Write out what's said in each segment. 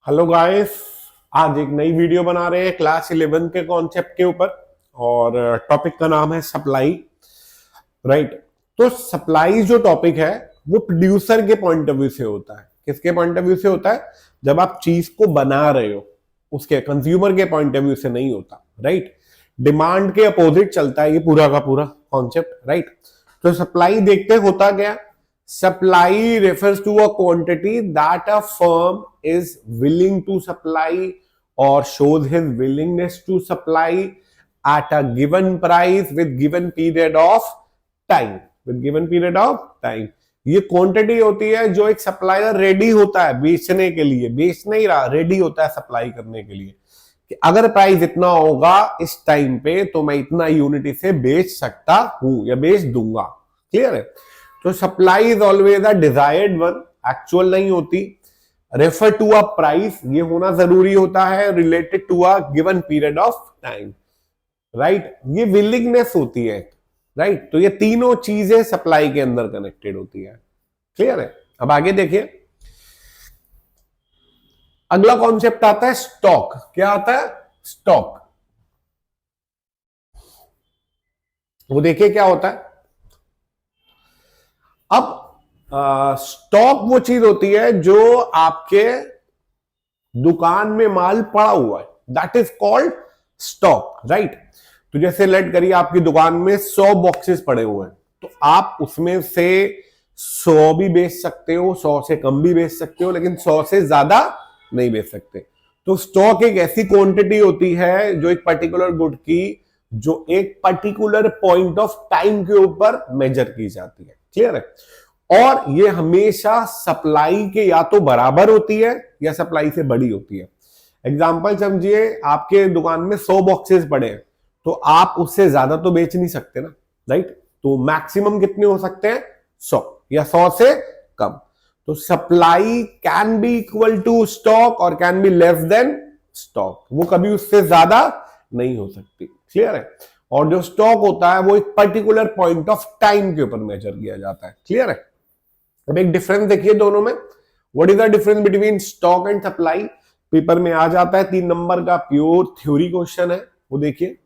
Hello guys. आज एक नई वीडियो बना रहे हैं क्लास 11 के कॉन्सेप्ट के ऊपर और टॉपिक का नाम है सप्लाई। राइट। तो सप्लाई जो टॉपिक है वो प्रोड्यूसर के पॉइंट ऑफ व्यू से होता है। किसके पॉइंट ऑफ व्यू से होता है? जब आप चीज को बना रहे हो उसके कंज्यूमर के पॉइंट ऑफ व्यू से नहीं होता। राइट। डिमांड के अपोजिट चलता है ये पूरा का पूरा कॉन्सेप्ट। राइट। तो सप्लाई देखते होता क्या? Supply refers to a quantity that a firm is willing to supply or shows his willingness to supply at a given price with given period of time. With given period of time. ये quantity होती है जो एक supplier ready होता है बेचने के लिए, बेच नहीं रहा, रेडी होता है सप्लाई करने के लिए कि अगर प्राइस इतना होगा इस टाइम पे तो मैं इतना यूनिट इसे बेच सकता हूं या बेच दूंगा। क्लियर है? तो supply is always a desired one, actual नहीं होती। रेफर टू अ प्राइस, ये होना जरूरी होता है related to a given period of time. Right. ये विलिंगनेस होती है। राइट। तो ये तीनों चीजें सप्लाई के अंदर कनेक्टेड होती है। क्लियर है? अब आगे देखिए, अगला कॉन्सेप्ट आता है स्टॉक। क्या आता है? स्टॉक। वो देखिए क्या होता है। अब स्टॉक वो चीज होती है जो आपके दुकान में माल पड़ा हुआ है, that is called stock. Right. तो जैसे लेट करिए आपकी दुकान में 100 बॉक्सेस पड़े हुए हैं, तो आप उसमें से 100 भी बेच सकते हो, 100 से कम भी बेच सकते हो, लेकिन 100 से ज्यादा नहीं बेच सकते। तो स्टॉक एक ऐसी क्वांटिटी होती है जो एक पर्टिकुलर गुड की जो एक पर्टिकुलर पॉइंट ऑफ टाइम के ऊपर मेजर की जाती है। क्लियर है? और ये हमेशा सप्लाई के या तो बराबर होती है या सप्लाई से बड़ी होती है। एग्जांपल समझिए, आपके दुकान में 100 बॉक्सेस पड़े हैं, तो आप उससे ज्यादा तो बेच नहीं सकते ना। राइट। तो मैक्सिमम कितने हो सकते हैं? 100 या 100 से कम। तो supply can be equal to stock और can be less than stock, वो कभी उससे ज्यादा नहीं हो सकती। क्लियर है? और जो स्टॉक होता है वो एक पर्टिकुलर पॉइंट ऑफ टाइम के ऊपर मेजर किया जाता है। क्लियर है? अब एक डिफरेंस देखिए दोनों में। What is the difference between stock and supply? Paper में आ जाता है 3 नंबर का, प्योर थ्योरी क्वेश्चन है, वो देखिए।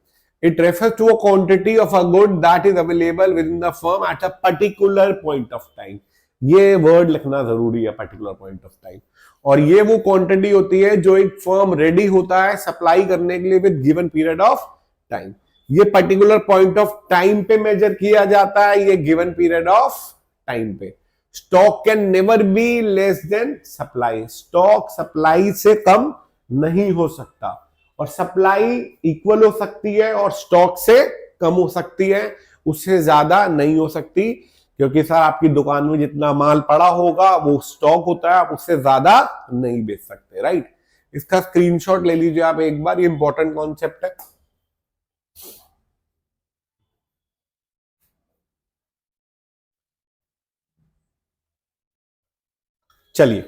It refers to a quantity of a good that is available within the firm at a particular point of time. ये word लिखना जरूरी है, पर्टिकुलर पॉइंट ऑफ टाइम। और ये वो क्वांटिटी होती है जो एक फर्म रेडी होता है सप्लाई करने के लिए with given period of time. ये पर्टिकुलर पॉइंट ऑफ टाइम पे मेजर किया जाता है, ये गिवन पीरियड ऑफ टाइम पे। Stock can never be less then supply. Stock supply से कम नहीं हो सकता, और सप्लाई इक्वल हो सकती है और स्टॉक से कम हो सकती है, उससे ज्यादा नहीं हो सकती। क्योंकि सर आपकी दुकान में जितना माल पड़ा होगा वो स्टॉक होता है, आप उससे ज्यादा नहीं बेच सकते। राइट। इसका स्क्रीनशॉट ले लीजिए आप एक बार, ये इंपॉर्टेंट कॉन्सेप्ट है। चलिए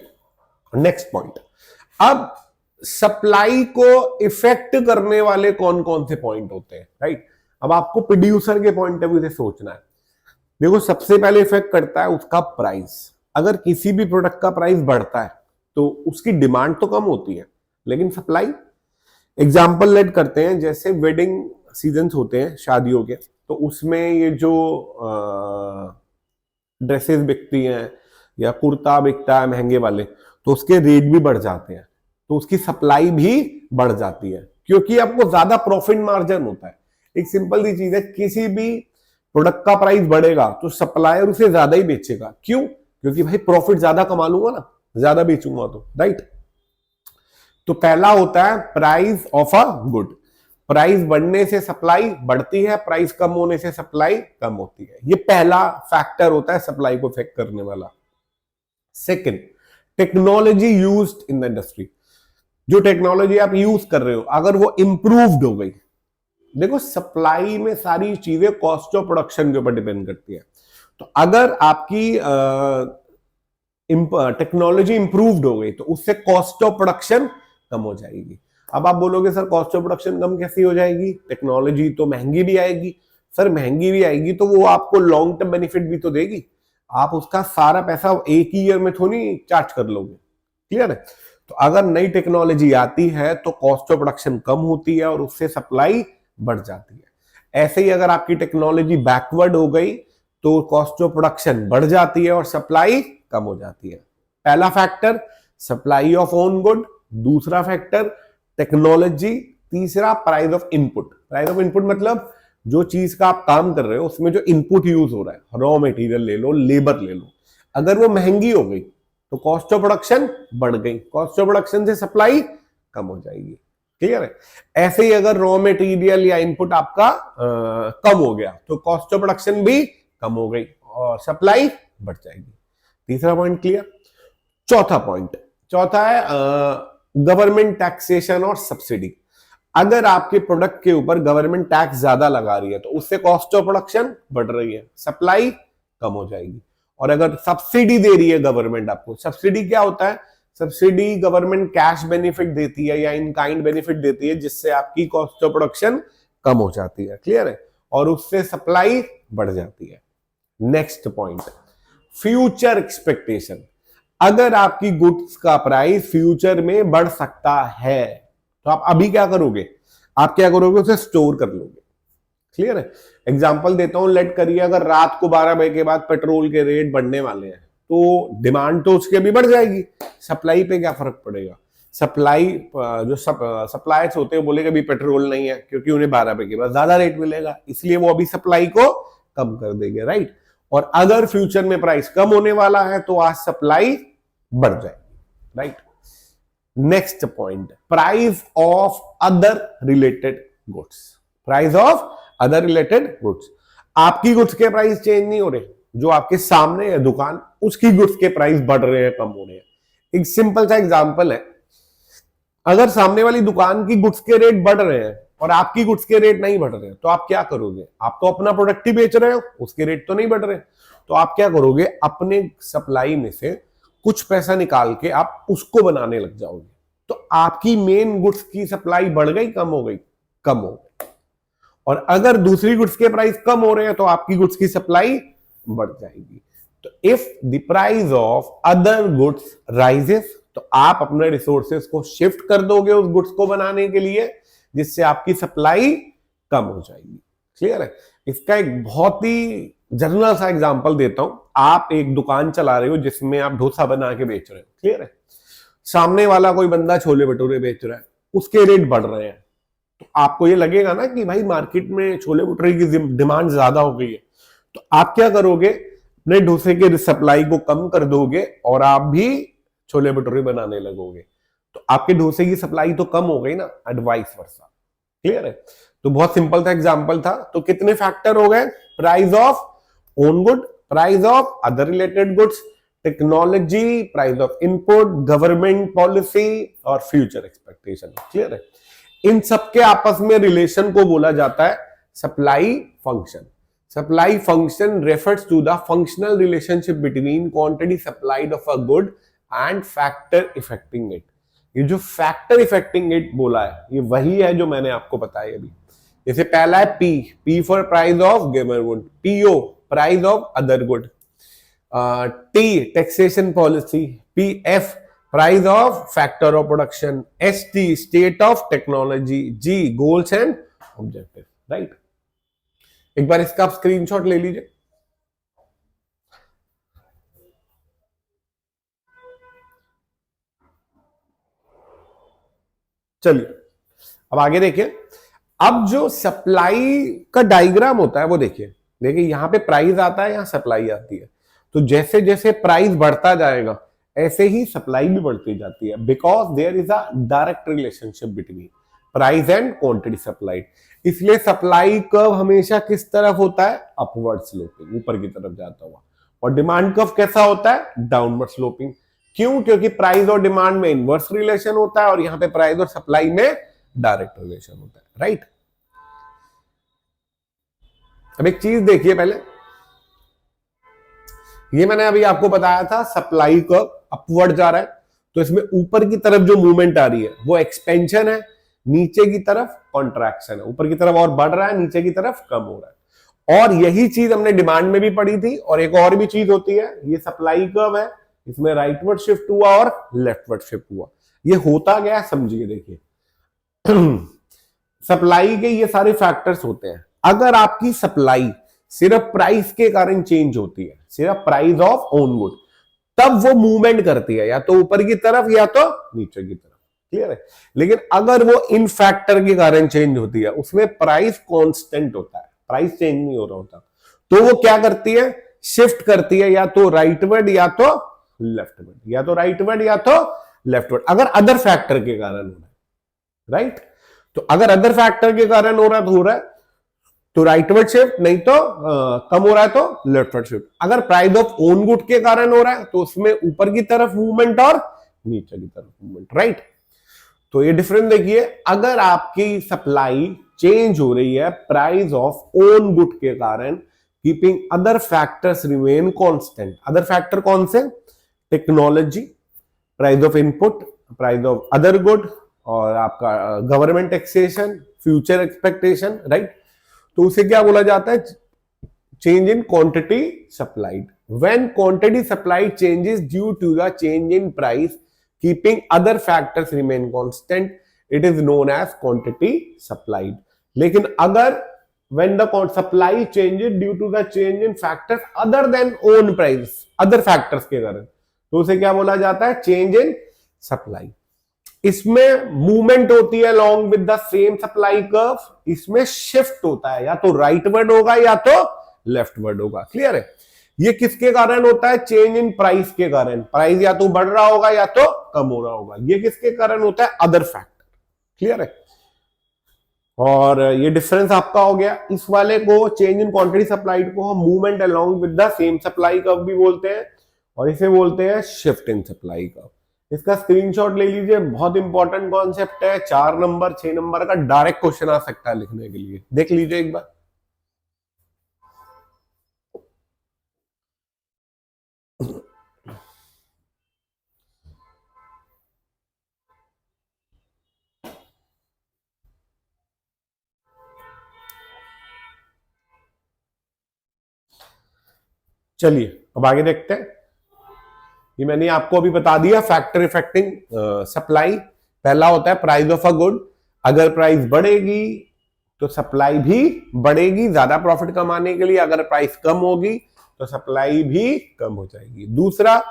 नेक्स्ट पॉइंट। अब सप्लाई को इफेक्ट करने वाले कौन कौन से पॉइंट होते हैं? राइट। अब आपको प्रोड्यूसर के पॉइंट ऑफ व्यू से सोचना है। देखो, सबसे पहले इफेक्ट करता है उसका प्राइस। अगर किसी भी प्रोडक्ट का प्राइस बढ़ता है तो उसकी डिमांड तो कम होती है, लेकिन सप्लाई। एग्जाम्पल लेट करते हैं, जैसे वेडिंग सीजन होते हैं शादियों के, तो उसमें ये जो ड्रेसेस बिकती हैं या कुर्ता बिकता है महंगे वाले, तो उसके रेट भी बढ़ जाते हैं, तो उसकी सप्लाई भी बढ़ जाती है, क्योंकि आपको ज्यादा प्रॉफिट मार्जिन होता है। एक सिंपल सी चीज है, किसी भी प्रोडक्ट का प्राइस बढ़ेगा तो सप्लायर उसे ज्यादा ही बेचेगा। क्यों? क्योंकि भाई प्रॉफिट ज्यादा कमा लूंगा ना, ज्यादा बेचूंगा तो। राइट। तो पहला होता है price of a good. Price बढ़ने से सप्लाई बढ़ती है, प्राइस कम होने से सप्लाई कम होती है। ये पहला फैक्टर होता है सप्लाई को इफेक्ट करने वाला। Second, technology used in the industry. जो टेक्नोलॉजी आप यूज कर रहे हो अगर वो इंप्रूव्ड हो गई, देखो सप्लाई में सारी चीजें कॉस्ट ऑफ प्रोडक्शन के ऊपर डिपेंड करती है। तो अगर आपकी टेक्नोलॉजी इंप्रूव्ड हो गई तो उससे कॉस्ट ऑफ प्रोडक्शन कम हो जाएगी। अब आप बोलोगे सर कॉस्ट ऑफ प्रोडक्शन कम कैसी हो जाएगी? टेक्नोलॉजी तो महंगी भी आएगी। सर महंगी भी आएगी तो वो आपको लॉन्ग टर्म बेनिफिट भी तो देगी। आप उसका सारा पैसा एक ही ईयर में थोड़ी चार्ज कर लोगे। क्लियर है? तो अगर नई टेक्नोलॉजी आती है तो कॉस्ट ऑफ प्रोडक्शन कम होती है और उससे सप्लाई बढ़ जाती है। ऐसे ही अगर आपकी टेक्नोलॉजी बैकवर्ड हो गई तो कॉस्ट ऑफ प्रोडक्शन बढ़ जाती है और सप्लाई कम हो जाती है। पहला factor supply of own good, दूसरा फैक्टर टेक्नोलॉजी, तीसरा price of input. Price of input मतलब जो चीज का आप काम कर रहे हो उसमें जो इनपुट यूज हो रहा है, रॉ मटेरियल ले लो, लेबर ले लो, अगर वो महंगी हो गई तो कॉस्ट ऑफ प्रोडक्शन बढ़ गई, कॉस्ट ऑफ प्रोडक्शन से सप्लाई कम हो जाएगी। क्लियर है? ऐसे ही अगर रॉ मटेरियल या इनपुट आपका कम हो गया तो कॉस्ट ऑफ प्रोडक्शन भी कम हो गई और सप्लाई बढ़ जाएगी। तीसरा पॉइंट क्लियर। चौथा है गवर्नमेंट टैक्सेशन और सब्सिडी। अगर आपके प्रोडक्ट के ऊपर गवर्नमेंट टैक्स ज्यादा लगा रही है तो उससे कॉस्ट ऑफ प्रोडक्शन बढ़ रही है, सप्लाई कम हो जाएगी। और अगर सब्सिडी दे रही है गवर्नमेंट आपको, सब्सिडी क्या होता है? सब्सिडी गवर्नमेंट कैश बेनिफिट देती है या इन काइंड बेनिफिट देती है जिससे आपकी कॉस्ट ऑफ प्रोडक्शन कम हो जाती है। क्लियर है? और उससे सप्लाई बढ़ जाती है। Next point, future expectation. अगर आपकी गुड्स का प्राइस फ्यूचर में बढ़ सकता है तो आप अभी क्या करोगे? आप क्या करोगे? उसे स्टोर कर लोगे। क्लियर है? एग्जांपल देता हूं, लेट करिए अगर रात को 12 बजे के बाद पेट्रोल के रेट बढ़ने वाले हैं तो डिमांड तो उसके भी बढ़ जाएगी, सप्लाई पे क्या फर्क पड़ेगा? सप्लाई जो सप्लायर्स होते हैं बोलेगा अभी पेट्रोल नहीं है क्योंकि उन्हें 12 बजे के बाद ज्यादा रेट मिलेगा, इसलिए वो अभी सप्लाई को कम कर देंगे। राइट? और अगर फ्यूचर में प्राइस कम होने वाला है तो आज सप्लाई बढ़ जाएगी। Right? Next point, price of other related goods. Price of other related goods. आपकी गुड्स के प्राइस चेंज नहीं हो रहे, जो आपके सामने है दुकान उसकी गुड्स के प्राइस बढ़ रहे हैं, कम हो रहे हैं। एक सिंपल सा एग्जांपल है, अगर सामने वाली दुकान की गुड्स के रेट बढ़ रहे हैं और आपकी गुड्स के रेट नहीं बढ़ रहे तो आप क्या करोगे? आप तो अपना प्रोडक्ट ही बेच रहे हो, उसके रेट तो नहीं बढ़ रहे, तो आप क्या करोगे? अपने सप्लाई में से कुछ पैसा निकाल के आप उसको बनाने लग जाओगे। तो आपकी मेन गुड्स की सप्लाई बढ़ गई, कम हो गई? कम हो गई। और अगर दूसरी गुड्स के प्राइस कम हो रहे हैं तो आपकी गुड्स की सप्लाई बढ़ जाएगी। तो if the price of other goods rises तो आप अपने रिसोर्सेस को शिफ्ट कर दोगे उस गुड्स को बनाने के लिए, जिससे आपकी सप्लाई कम हो जाएगी। क्लियर है? इसका एक बहुत ही जनरल सा एग्जांपल देता हूं। आप एक दुकान चला रहे हो जिसमें आप डोसा बना के बेच रहे हो। क्लियर है? सामने वाला कोई बंदा छोले भटूरे बेच रहा है, उसके रेट बढ़ रहे हैं, तो आपको ये लगेगा ना कि भाई मार्केट में छोले भटूरे की डिमांड ज्यादा हो गई है, तो आप क्या करोगे? अपने डोसे के सप्लाई को कम कर दोगे और आप भी छोले भटूरे बनाने लगोगे, तो आपके डोसे की सप्लाई तो कम हो गई ना, एडवाइस वर्सा। क्लियर है? तो बहुत सिंपल था एग्जांपल था। तो कितने फैक्टर हो गए? Price of own good, price of other related goods, technology, price of input, government policy और फ्यूचर एक्सपेक्टेशन। क्लियर है? इन सबके आपस में रिलेशन को बोला जाता है supply function. Supply function refers to the functional relationship between quantity supplied of a good and factor effecting it. ये जो फैक्टर इफेक्टिंग इट बोला है ये वही है जो मैंने आपको बताया अभी। जैसे पहला है P for price of given good, PO price of other good, T taxation policy, PF price of factor of production, ST state of technology, ji goals and objective. Right? एक बार इसका आप स्क्रीनशॉट ले लीजिए। चलिए अब आगे देखिए। अब जो सप्लाई का डायग्राम होता है वो देखिए यहां पे प्राइस आता है, यहां सप्लाई आती है। तो जैसे जैसे प्राइस बढ़ता जाएगा ऐसे ही सप्लाई भी बढ़ती जाती है, because there is a direct relationship between price and quantity supplied. इसलिए सप्लाई कर्व हमेशा किस तरफ होता है? अपवर्ड स्लोपिंग, ऊपर की तरफ जाता हुआ। और डिमांड कर्व कैसा होता है? Downward sloping. क्यों? क्योंकि प्राइस और डिमांड में इनवर्स रिलेशन होता है और यहां पे प्राइस और सप्लाई में डायरेक्ट रिलेशन होता है। राइट? अब एक चीज देखिए पहले, ये मैंने अभी आपको बताया था सप्लाई कर्व अपवर्ड जा रहा है, तो इसमें ऊपर की तरफ जो मूवमेंट आ रही है वो एक्सपेंशन है, नीचे की तरफ कॉन्ट्रैक्शन है। ऊपर की तरफ और बढ़ रहा है, नीचे की तरफ कम हो रहा है। और यही चीज हमने डिमांड में भी पढ़ी थी। और एक और भी चीज होती है, ये सप्लाई कर्व है, इसमें राइटवर्ड शिफ्ट हुआ और लेफ्टवर्ड शिफ्ट हुआ। ये होता क्या है समझिए, देखिए सप्लाई के ये सारे फैक्टर्स होते हैं। अगर आपकी सप्लाई सिर्फ प्राइस के कारण चेंज होती है, सिर्फ प्राइस ऑफ ओन गुड, तब वो मूवमेंट करती है या तो ऊपर की तरफ या तो नीचे की तरफ, क्लियर है। लेकिन अगर वो इन फैक्टर के कारण चेंज होती है, उसमें प्राइस कांस्टेंट होता है, प्राइस चेंज नहीं हो रहा होता, तो वो क्या करती है, शिफ्ट करती है या तो राइटवर्ड या तो लेफ्टवर्ड, या तो राइटवर्ड या तो लेफ्टवर्ड, अगर अदर फैक्टर के कारण हो रहा है, राइट। तो अगर अदर फैक्टर के कारण हो रहा है तो हो रहा है तो राइटवर्ड शिफ्ट, नहीं तो कम हो रहा है तो लेफ्टवर्ड शिफ्ट। अगर प्राइस ऑफ ओन गुड के कारण हो रहा है तो उसमें ऊपर की तरफ मूवमेंट और नीचे की तरफ मूवमेंट, राइट। तो ये डिफरेंस देखिए, अगर आपकी सप्लाई चेंज हो रही है प्राइस ऑफ ओन गुड के कारण, keeping other factors remain constant. Other factor कौन से, technology, price of input, price of other good, और आपका government taxation, future expectation, right. तो उसे क्या बोला जाता है, change in quantity supplied. When quantity supplied changes due to the change in price keeping other factors remain constant, it is known as quantity supplied. लेकिन अगर when the supply changes due to the change in factors other than own price, other factors के कारण, तो उसे क्या बोला जाता है, चेंज इन सप्लाई। इसमें मूवमेंट होती है along with the same supply curve, इसमें शिफ्ट होता है, या तो राइटवर्ड होगा या तो लेफ्टवर्ड होगा, क्लियर है। ये किसके कारण होता है, चेंज इन प्राइस के कारण, प्राइस या तो बढ़ रहा होगा या तो कम हो रहा होगा। ये किसके कारण होता है, अदर फैक्टर, क्लियर है। और ये डिफरेंस आपका हो गया। इस वाले को, चेंज इन क्वांटिटी सप्लाइड को हम movement along with the same supply curve भी बोलते हैं, और इसे बोलते हैं शिफ्ट इन सप्लाई कर्व। इसका स्क्रीनशॉट ले लीजिए, बहुत इंपॉर्टेंट कॉन्सेप्ट है, 4 नंबर 6 नंबर का डायरेक्ट क्वेश्चन आ सकता है लिखने के लिए, देख लीजिए एक बार। चलिए अब आगे देखते हैं। ये मैंने आपको अभी बता दिया, फैक्टर इफेक्टिंग सप्लाई। पहला होता है प्राइस ऑफ अ गुड, अगर प्राइस बढ़ेगी तो सप्लाई भी बढ़ेगी ज्यादा प्रॉफिट कमाने के लिए, अगर प्राइस कम होगी तो सप्लाई भी कम हो जाएगी। दूसरा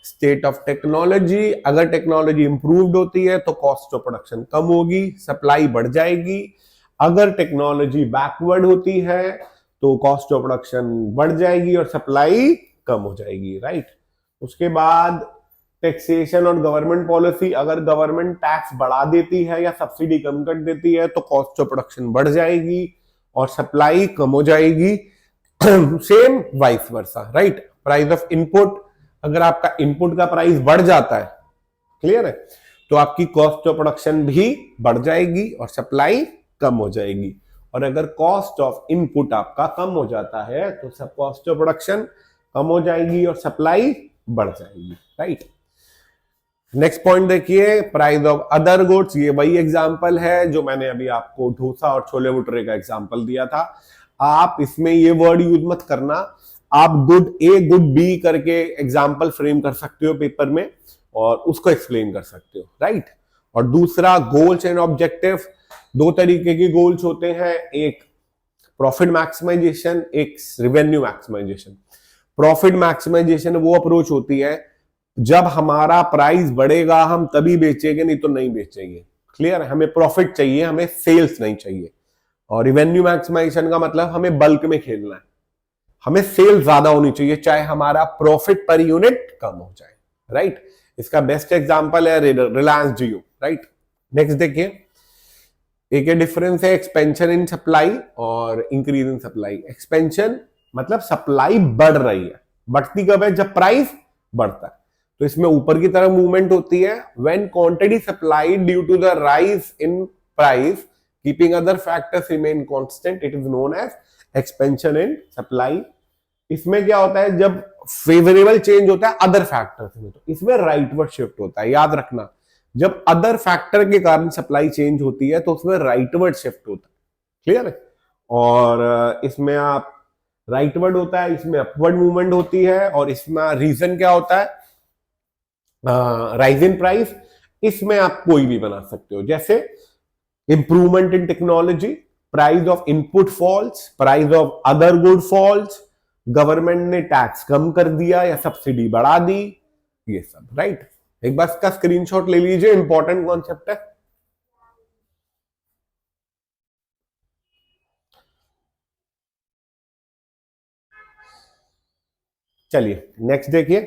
स्टेट ऑफ टेक्नोलॉजी, अगर टेक्नोलॉजी इंप्रूव्ड होती है तो कॉस्ट ऑफ प्रोडक्शन कम होगी, सप्लाई बढ़ जाएगी। अगर टेक्नोलॉजी बैकवर्ड होती है तो कॉस्ट ऑफ प्रोडक्शन बढ़ जाएगी और सप्लाई कम हो जाएगी, राइट। उसके बाद टैक्सेशन और गवर्नमेंट पॉलिसी, अगर गवर्नमेंट टैक्स बढ़ा देती है या सब्सिडी कम कर देती है तो कॉस्ट ऑफ प्रोडक्शन बढ़ जाएगी और सप्लाई कम हो जाएगी। Same vice versa, right. Price of input, अगर आपका इनपुट का प्राइस बढ़ जाता है, क्लियर है, तो आपकी कॉस्ट ऑफ प्रोडक्शन भी बढ़ जाएगी और सप्लाई कम हो जाएगी। और अगर कॉस्ट ऑफ इनपुट आपका कम हो जाता है तो सब कॉस्ट ऑफ प्रोडक्शन कम हो जाएगी और सप्लाई बढ़ जाएगी, राइट। नेक्स्ट पॉइंट देखिए, प्राइस ऑफ अदर गुड्स। ये वही एग्जांपल है जो मैंने अभी आपको डोसा और छोले भटूरे का एग्जांपल दिया था। आप इसमें ये वर्ड यूज मत करना, आप गुड ए गुड बी करके एग्जांपल फ्रेम कर सकते हो पेपर में और उसको एक्सप्लेन कर सकते हो, राइट। और दूसरा गोल्स एंड ऑब्जेक्टिव। दो तरीके के गोल्स होते हैं, एक प्रॉफिट मैक्सिमाइजेशन, एक रेवेन्यू मैक्सिमाइजेशन। प्रॉफिट मैक्सिमाइजेशन वो अप्रोच होती है जब हमारा प्राइस बढ़ेगा हम तभी बेचेंगे, नहीं तो नहीं बेचेंगे, क्लियर है। हमें प्रॉफिट चाहिए, हमें सेल्स नहीं चाहिए। और रेवेन्यू मैक्सिमाइजेशन का मतलब हमें बल्क में खेलना है, हमें सेल ज्यादा होनी चाहिए चाहे हमारा प्रॉफिट पर यूनिट कम हो जाए, राइट। इसका बेस्ट एग्जांपल है रिलायंस जियो, राइट। नेक्स्ट देखिए, एक डिफरेंस है एक्सपेंशन इन सप्लाई और इंक्रीज इन सप्लाई। एक्सपेंशन मतलब सप्लाई बढ़ रही है, बढ़ती कब है, जब प्राइस बढ़ता है, तो इसमें ऊपर की तरफ मूवमेंट होती है। When quantity supplied due to the rise in price keeping other factors remain constant, it is known as expansion in supply. इसमें क्या होता है, जब फेवरेबल चेंज होता है अदर फैक्टर्स में, तो इसमें राइटवर्ड शिफ्ट होता है, याद रखना। जब अदर फैक्टर के कारण सप्लाई चेंज होती है तो उसमें राइटवर्ड शिफ्ट होता है, क्लियर है। और इसमें आप राइटवर्ड होता है, इसमें अपवर्ड मूवमेंट होती है। और इसमें रीजन क्या होता है, राइज इन प्राइस इसमें आप कोई भी बना सकते हो, जैसे improvement in technology, price of input falls, price of other good falls, government ने टैक्स कम कर दिया या सब्सिडी बढ़ा दी, ये सब, राइट। एक बार इसका स्क्रीनशॉट ले लीजिए, इंपॉर्टेंट कॉन्सेप्ट है। चलिए नेक्स्ट देखिए,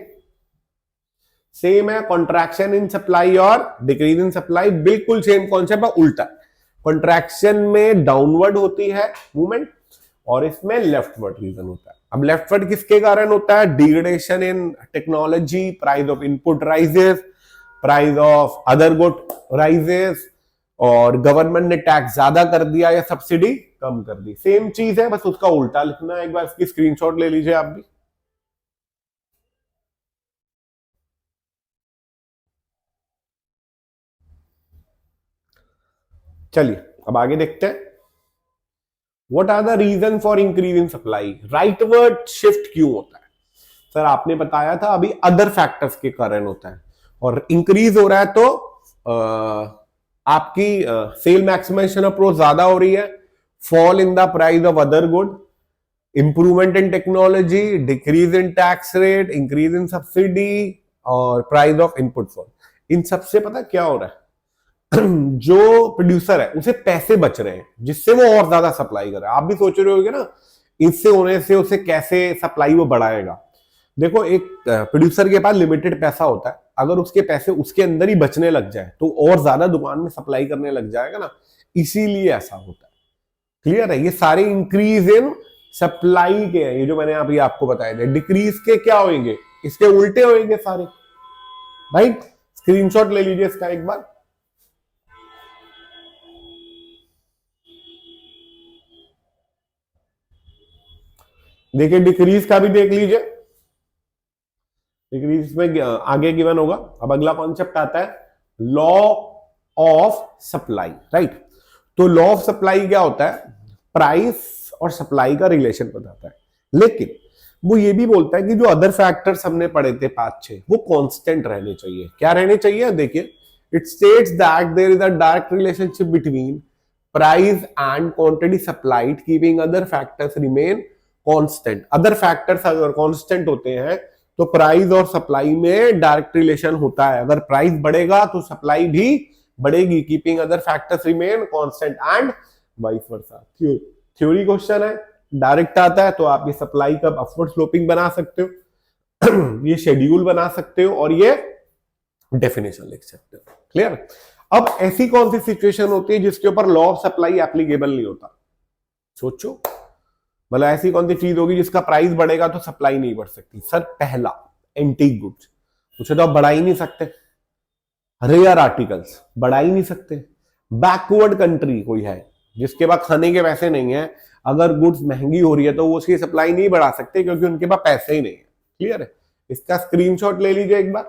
सेम है, कॉन्ट्रैक्शन इन सप्लाई और डिक्रीज इन सप्लाई, बिल्कुल सेम कॉन्सेप्ट है, उल्टा। कॉन्ट्रैक्शन में डाउनवर्ड होती है मूवमेंट और इसमें लेफ्टवर्ड रीजन होता है। अब लेफ्टवर्ड किसके कारण होता है? Degradation in technology, price of input rises, price of other good rises, और गवर्नमेंट ने टैक्स ज्यादा कर दिया या सब्सिडी कम कर दी। सेम चीज है, बस उसका उल्टा लिखना है। एक बार इसकी स्क्रीनशॉट ले लीजिए आप भी। चलिए अब आगे देखते हैं, what are the reason for increase in supply? Rightward shift क्यों होता है? सर आपने बताया था अभी अदर फैक्टर्स के कारण होता है, और इंक्रीज हो रहा है तो आपकी सेल मैक्सिमाइजेशन अप्रोच ज्यादा हो रही है, fall in the price of other good, improvement in technology, decrease in tax rate, increase in subsidy और प्राइस ऑफ इनपुट फॉल। इन सबसे पता क्या हो रहा है? जो प्रोड्यूसर है उसे पैसे बच रहे हैं, जिससे वो और ज्यादा सप्लाई कर रहा है। आप भी सोच रहे होगे ना, इससे होने से उसे कैसे सप्लाई वो बढ़ाएगा। देखो, एक प्रोड्यूसर के पास लिमिटेड पैसा होता है, अगर उसके पैसे उसके अंदर ही बचने लग जाए तो और ज्यादा दुकान में सप्लाई करने लग जाएगा ना, इसीलिए ऐसा होता है। क्लियर है? ये सारे इंक्रीज इन सप्लाई के हैं, ये जो मैंने अभी आपको बताए थे। डिक्रीज के क्या होंगे? इसके उल्टे होंगे सारे, राइट। स्क्रीनशॉट ले लीजिए इसका एक बार। देखिए डिक्रीज का भी देख लीजिए, डिक्रीज में आगे गिवन होगा। अब अगला कॉन्सेप्ट आता है लॉ ऑफ सप्लाई, राइट। तो लॉ ऑफ सप्लाई क्या होता है? प्राइस और सप्लाई का रिलेशन बताता है, लेकिन वो ये भी बोलता है कि जो अदर फैक्टर्स हमने पढ़े थे 5-6, वो कांस्टेंट रहने चाहिए। क्या रहने चाहिए? देखिए, it states that there is a direct relationship between price and quantity supplied, keeping other factors remain constant. Other factors अगर कांस्टेंट होते हैं तो प्राइस और सप्लाई में डायरेक्ट रिलेशन होता है। अगर प्राइस बढ़ेगा तो सप्लाई भी बढ़ेगी, keeping other factors remain constant and vice versa. Theory question है, डायरेक्ट आता है तो आप ये सप्लाई का अपवर्ड स्लोपिंग बना सकते हो, ये शेड्यूल बना सकते हो, और ये डेफिनेशन लिख सकते हो। क्लियर? अब ऐसी कौन सी सिचुएशन होती है जिसके ऊपर लॉ ऑफ सप्लाई एप्लीकेबल नहीं होता? सोचो, मतलब ऐसी कौन सी चीज होगी जिसका प्राइस बढ़ेगा तो सप्लाई नहीं बढ़ सकती? सर पहला, एंटीक गुड्स, उसे तो आप बढ़ा ही नहीं सकते। रेयर आर्टिकल्स बढ़ा ही नहीं सकते। बैकवर्ड कंट्री कोई है जिसके पास खाने के पैसे नहीं है, अगर गुड्स महंगी हो रही है तो वो उसकी सप्लाई नहीं बढ़ा सकते क्योंकि उनके पास पैसे ही नहीं है। क्लियर है? इसका स्क्रीनशॉट ले लीजिए एक बार।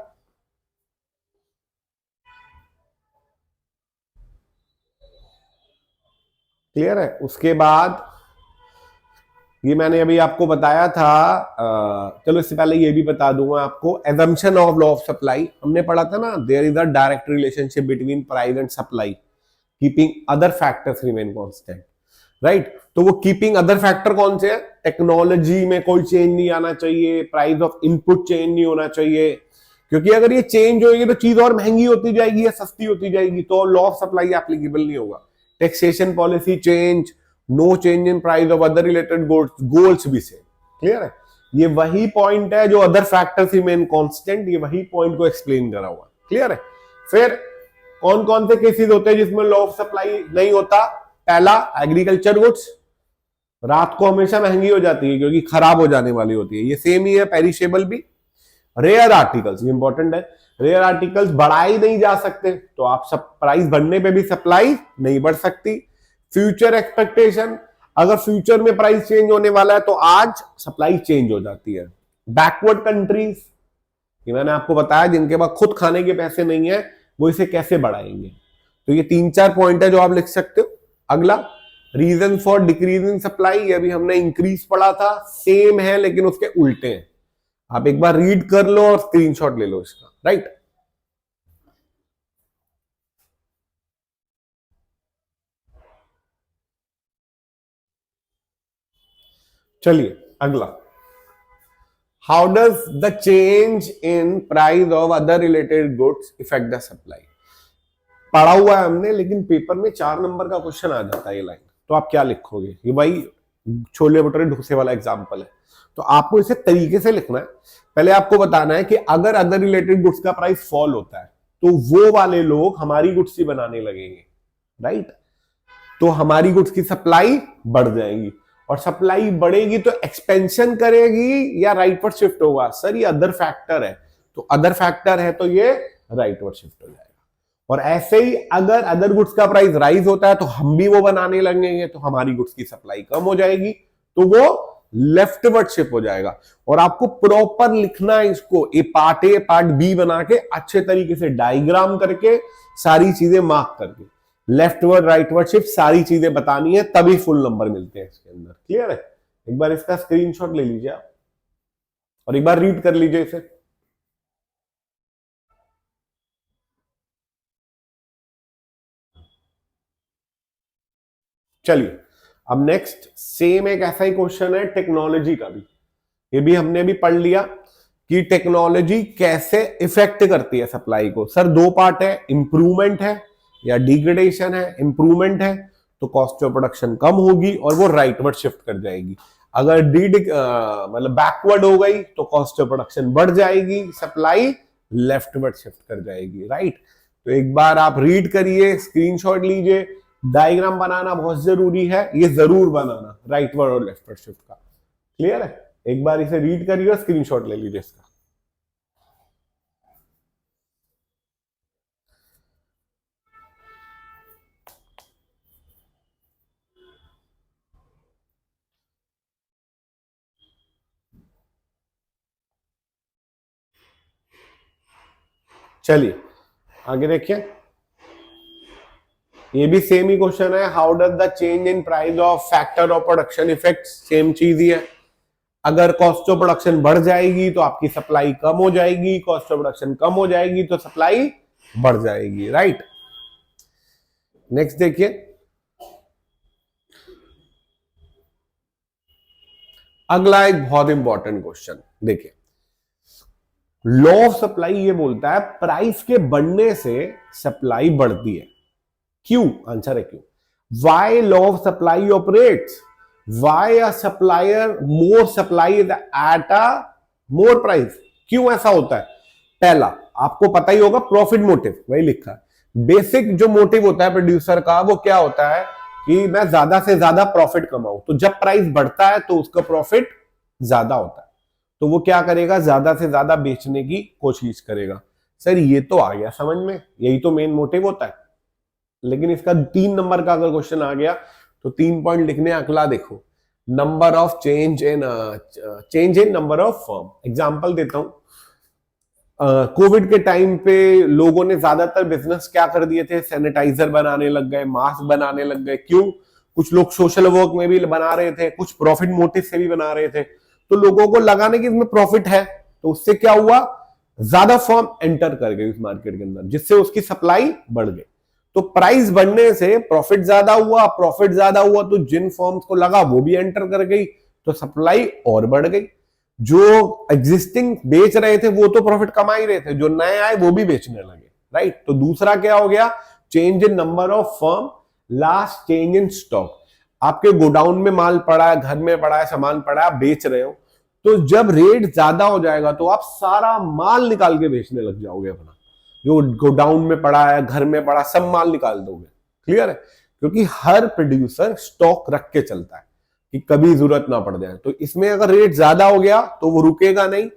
क्लियर है? उसके बाद ये मैंने अभी आपको बताया था, चलो इससे पहले ये भी बता दूंगा आपको, assumption of law of supply हमने पढ़ा था ना, there is a direct relationship between price and supply, keeping other factors remain constant, right. तो वो कीपिंग अदर फैक्टर कौन से है? टेक्नोलॉजी में कोई चेंज नहीं आना चाहिए, प्राइस ऑफ इनपुट चेंज नहीं होना चाहिए, क्योंकि अगर ये चेंज होगी तो चीज और महंगी होती जाएगी या सस्ती होती जाएगी, तो लॉ ऑफ सप्लाई एप्लीकेबल नहीं होगा। Taxation policy change, no change in price of other related goals भी से। क्लियर है? ये वही पॉइंट है जो अदर फैक्टर्स रिमेन कांस्टेंट, ये वही पॉइंट को एक्सप्लेन करा हुआ। क्लियर है? फिर कौन कौन से केसेस होते हैं जिसमें लॉ ऑफ सप्लाई नहीं होता? पहला, एग्रीकल्चर गुड्स, रात को हमेशा महंगी हो जाती है क्योंकि खराब हो जाने वाली होती है, ये सेम ही है, पेरिशेबल भी। रेयर आर्टिकल्स, ये इंपॉर्टेंट है, रेयर आर्टिकल्स बढ़ाए नहीं जा सकते, तो आप सब प्राइस बढ़ने पे भी सप्लाई नहीं बढ़ सकती। फ्यूचर एक्सपेक्टेशन, अगर फ्यूचर में प्राइस चेंज होने वाला है तो आज सप्लाई चेंज हो जाती है। बैकवर्ड कंट्रीज, ये मैंने आपको बताया, जिनके पास खुद खाने के पैसे नहीं है वो इसे कैसे बढ़ाएंगे। तो ये 3-4 पॉइंट है जो आप लिख सकते हो। अगला, reason for decrease in supply, अभी हमने इंक्रीज पढ़ा था, सेम है लेकिन उसके उल्टे हैं। आप एक बार रीड कर लो और स्क्रीनशॉट ले लो इसका, राइट। चलिए अगला, how does the change in price of other related goods effect the supply. पढ़ा हुआ है हमने, लेकिन पेपर में 4 नंबर का क्वेश्चन आ जाता है ये लाइन, तो आप क्या लिखोगे? ये भाई छोले भटूरे डोसे वाला एग्जांपल है, तो आपको इसे तरीके से लिखना है। पहले आपको बताना है कि अगर अदर रिलेटेड गुड्स का प्राइस फॉल होता है तो वो वाले लोग हमारी गुड्स ही बनाने लगेंगे, राइट? तो हमारी गुड्स की सप्लाई बढ़ जाएगी, और सप्लाई बढ़ेगी तो एक्सपेंशन करेगी या राइटवर्ड शिफ्ट होगा? सर ये अदर फैक्टर है, तो अदर फैक्टर है तो ये राइटवर्ड शिफ्ट हो जाएगा। और ऐसे ही अगर अदर गुड्स का प्राइस राइज होता है तो हम भी वो बनाने लगेंगे, तो हमारी गुड्स की सप्लाई कम हो जाएगी, तो वो लेफ्टवर्ड शिफ्ट हो जाएगा। और आपको प्रॉपर लिखना है इसको, ए पार्ट बी बना के अच्छे तरीके से डायग्राम करके सारी चीजें मार्क करके लेफ्टवर्ड राइटवर्ड शिफ्ट सारी चीजें बतानी है, तभी फुल नंबर मिलते हैं इसके अंदर। क्लियर है? एक बार इसका स्क्रीनशॉट ले लीजिए आप और एक बार रीड कर लीजिए इसे। चलिए अब नेक्स्ट सेम एक ऐसा ही क्वेश्चन है टेक्नोलॉजी का भी। ये भी हमने भी पढ़ लिया कि टेक्नोलॉजी कैसे इफेक्ट करती है सप्लाई को। सर 2 पार्ट है, इंप्रूवमेंट है या डिग्रेडेशन है। इंप्रूवमेंट है तो कॉस्ट ऑफ प्रोडक्शन कम होगी और वो राइटवर्ड शिफ्ट कर जाएगी। अगर मतलब बैकवर्ड हो गई तो कॉस्ट ऑफ प्रोडक्शन बढ़ जाएगी, सप्लाई लेफ्टवर्ड शिफ्ट कर जाएगी, राइट? तो एक बार आप रीड करिए, स्क्रीनशॉट लीजिए, डायग्राम बनाना बहुत जरूरी है, ये जरूर बनाना राइटवर्ड और लेफ्टवर्ड शिफ्ट का। क्लियर है? एक बार इसे रीड करिए और स्क्रीनशॉट ले लीजिए इसका। चलिए आगे देखिए, ये भी सेम ही क्वेश्चन है। How does the change in price of factor of production effect? Same चीज ही है। अगर कॉस्ट ऑफ प्रोडक्शन बढ़ जाएगी तो आपकी सप्लाई कम हो जाएगी, कॉस्ट ऑफ प्रोडक्शन कम हो जाएगी तो सप्लाई बढ़ जाएगी, राइट? नेक्स्ट देखिए, अगला एक बहुत इंपॉर्टेंट क्वेश्चन देखिए। लॉ ऑफ सप्लाई ये बोलता है प्राइस के बढ़ने से सप्लाई बढ़ती है। क्यों? आंसर है क्यों। Why law of supply operates, why a supplier more supply at a more price. क्यों ऐसा होता है? पहला आपको पता ही होगा, प्रॉफिट मोटिव, वही लिखा है। बेसिक जो मोटिव होता है प्रोड्यूसर का वो क्या होता है कि मैं ज्यादा से ज्यादा प्रॉफिट कमाऊं। तो जब प्राइस बढ़ता है तो उसका प्रॉफिट ज्यादा होता है, तो वो क्या करेगा? ज्यादा से ज्यादा बेचने की कोशिश करेगा। सर ये तो आ गया समझ में, यही तो मेन मोटिव होता है। लेकिन इसका 3 नंबर का अगर क्वेश्चन आ गया तो 3 पॉइंट लिखने। अगला देखो, number of change in number of firm. Example देता हूं, कोविड के टाइम पे लोगों ने ज्यादातर बिजनेस क्या कर दिए थे? सैनिटाइजर बनाने लग गए, मास्क बनाने लग गए। क्यों? कुछ लोग सोशल वर्क में भी बना रहे थे, कुछ प्रॉफिट मोटिव से भी बना रहे थे। तो लोगों को लगाने की इसमें प्रॉफिट है, तो उससे क्या हुआ? ज्यादा फर्म एंटर कर गई उस मार्केट के अंदर, जिससे उसकी सप्लाई बढ़ गई। तो प्राइस बढ़ने से प्रॉफिट ज्यादा हुआ, प्रॉफिट ज्यादा हुआ तो जिन फर्म्स को लगा वो भी एंटर कर गई, तो सप्लाई और बढ़ गई। जो एग्जिस्टिंग बेच रहे थे वो तो प्रॉफिट कमा ही रहे थे, जो नए आए वो भी बेचने लगे, राइट? तो दूसरा क्या हो गया? Change in number of firm. Last, change in stock. आपके गोडाउन में माल पड़ा है, घर में पड़ा है, सामान पड़ा है, आप बेच रहे हो, तो जब रेट ज्यादा हो जाएगा तो आप सारा माल निकाल के बेचने लग जाओगे। अपना जो गोडाउन में पड़ा है, घर में पड़ा, सब माल निकाल दोगे। क्लियर है? क्योंकि हर प्रोड्यूसर स्टॉक रख के चलता है कि कभी जरूरत ना पड़ जाए। तो इसमें अगर रेट ज्यादा हो गया तो वो रुकेगा नहीं,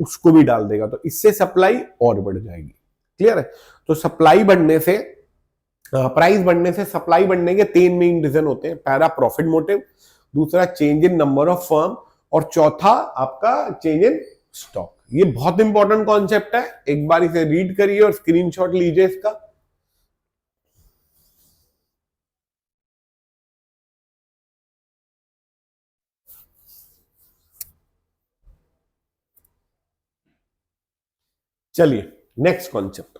उसको भी डाल देगा, तो इससे सप्लाई और बढ़ जाएगी। क्लियर है? तो सप्लाई बढ़ने से, प्राइस बढ़ने से सप्लाई बढ़ने के 3 मेन रीजन होते हैं। पहला प्रॉफिट मोटिव, दूसरा change in number of firm, और चौथा आपका चेंज इन स्टॉक। ये बहुत इंपॉर्टेंट कॉन्सेप्ट है, एक बार इसे रीड करिए और स्क्रीनशॉट लीजिए इसका। चलिए नेक्स्ट कॉन्सेप्ट।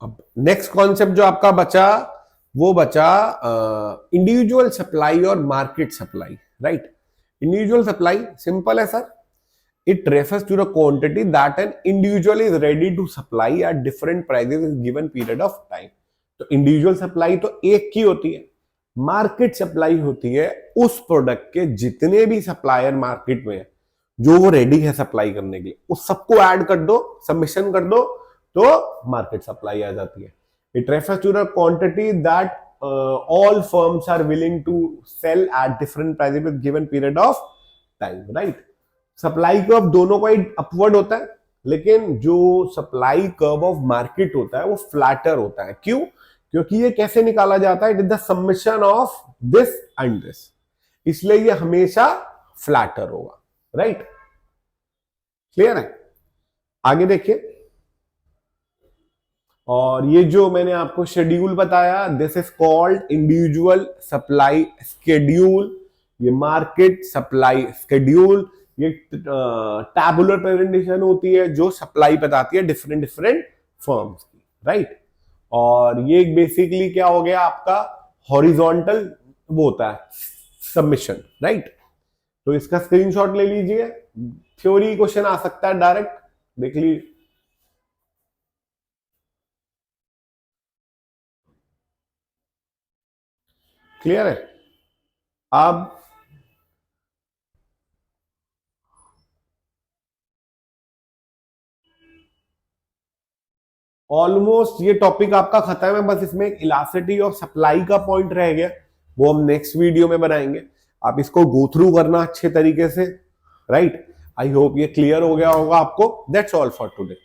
अब नेक्स्ट कॉन्सेप्ट जो आपका बचा वो बचा इंडिविजुअल सप्लाई और market supply, right. Individual supply simple है sir, it refers to the quantity that an individual is ready to supply at different prices in given period of time. तो individual supply तो एक की होती है, market supply होती है उस प्रोडक्ट के जितने भी सप्लायर मार्केट में है जो वो रेडी है सप्लाई करने के लिए, उस सबको ऐड कर दो, सबमिशन कर दो, तो मार्केट सप्लाई आ जाती है। It refers to the quantity that all firms are willing to sell at different prices with given period of time, right. Supply curve दोनों का ही अपवर्ड होता है, लेकिन जो सप्लाई कर्व ऑफ मार्केट होता है वो फ्लैटर होता है। क्यों? क्योंकि ये कैसे निकाला जाता है, it is the summation of this and this, इसलिए ये हमेशा फ्लैटर होगा, राइट। क्लियर है? आगे देखिए, और ये जो मैंने आपको शेड्यूल बताया, this is called individual supply schedule, ये मार्केट सप्लाई शेड्यूल, ये टैबुलर प्रेजेंटेशन होती है जो सप्लाई बताती है डिफरेंट डिफरेंट फर्म्स की, राइट। और ये बेसिकली क्या हो गया आपका हॉरिजॉन्टल वो होता है सबमिशन, राइट। तो इसका स्क्रीनशॉट ले लीजिए, थ्योरी क्वेश्चन आ सकता है डायरेक्ट, देख लीजिए। क्लियर है? अब ऑलमोस्ट ये टॉपिक आपका खत्म है, बस इसमें एक इलास्टिसिटी ऑफ सप्लाई का पॉइंट रह गया, वो हम नेक्स्ट वीडियो में बनाएंगे। आप इसको गो थ्रू करना अच्छे तरीके से, राइट। आई होप ये क्लियर हो गया होगा आपको। That's all for today.